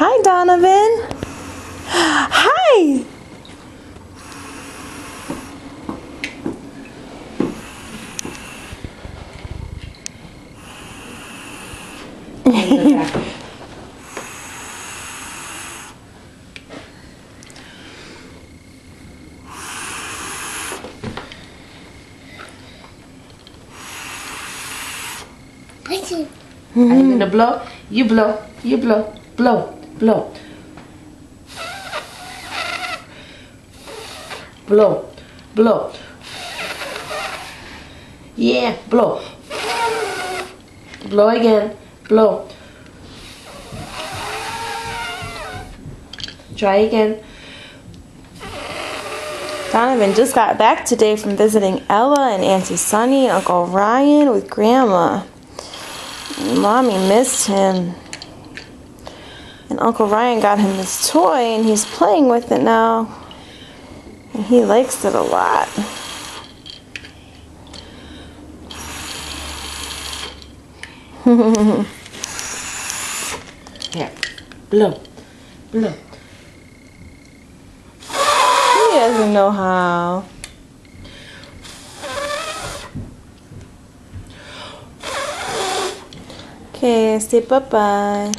Hi, Donovan. Hi. Are you gonna blow? You blow. You blow. Blow. Blow. Blow. Blow. Yeah. Blow. Blow again. Blow. Try again. Donovan just got back today from visiting Ella and Auntie Sunny and Uncle Ryan with Grandma. Mommy missed him. And Uncle Ryan got him this toy and he's playing with it now. And he likes it a lot. Here. Blow. Blow. He doesn't know how. Okay, say bye-bye.